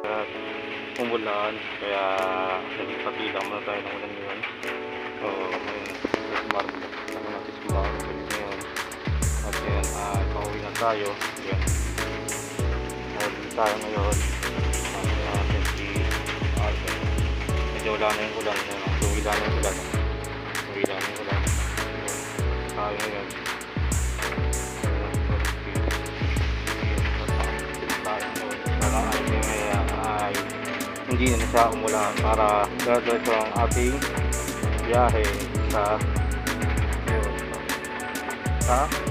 at umulan, kaya nagpapila muna tayo ng ulan ngayon. So ngayon market lang natin sa market ngayon. At yan, pauwi na tayo. Yan, pauwi tayo ngayon. Pauwi natin si Alvin. Medyo wala na yung ulan, tuwi lang na yung ulan. Tuwi lang na yung ulan. Tayo ngayon. Hindi na siya umulan para diretso ang ating biyahe sa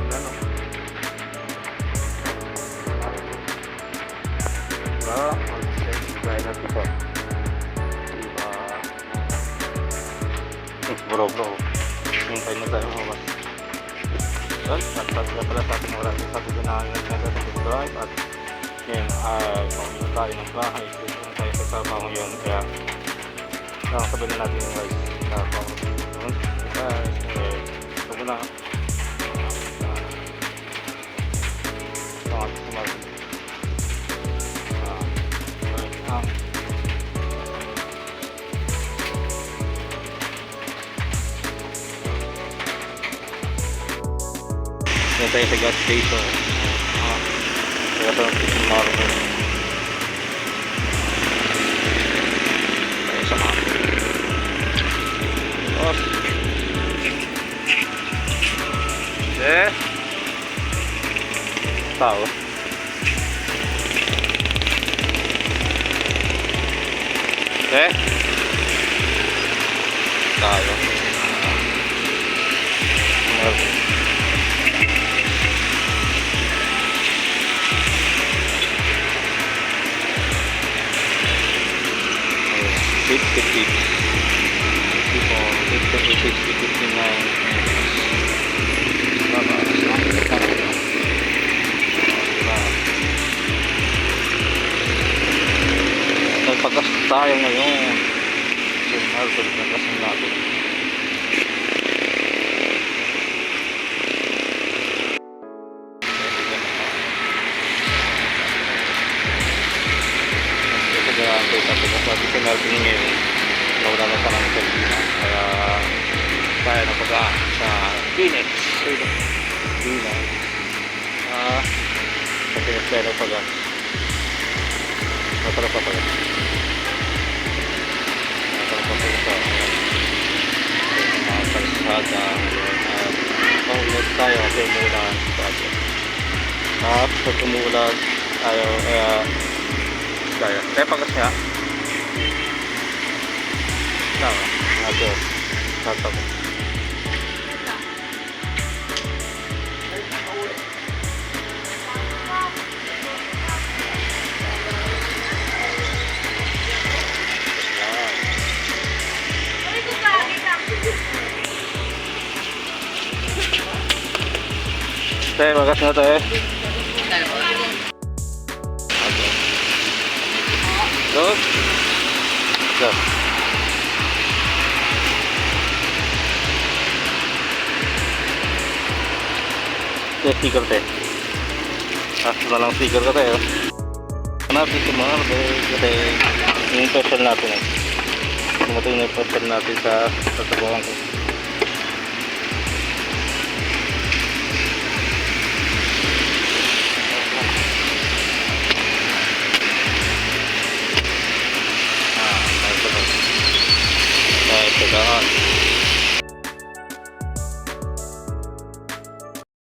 ano? Biyahe natin ito. Diba? Bro. Hintay na tayo mga mas. At pala sa ating maraming sa ating drive at yan ay pamilya tayo ng bahay. Tayo sa trabaho ngayon, kaya sabi na natin yung guys trabaho ngayon. Ito muna yan tayo sa gas station. Kaya ito ang station market. Tao tayo nagpagas tayo ngayon. So nagpagas natin. Sabi ko natin ngayon nawala na sa ng Pilipinas, kaya tayo na pagka sa Phoenix kasi tayo na pagka natalapa sa mga kalsada at pangulit tayo kasi umulan at pag umulan tayo kaya pagkas nga ito tatap tayo bagas na tayo go sticker tayo na lang sticker ka tayo hanapin sa mga kasi yung person natin ito yung person natin sa tasabuhan ko ito lang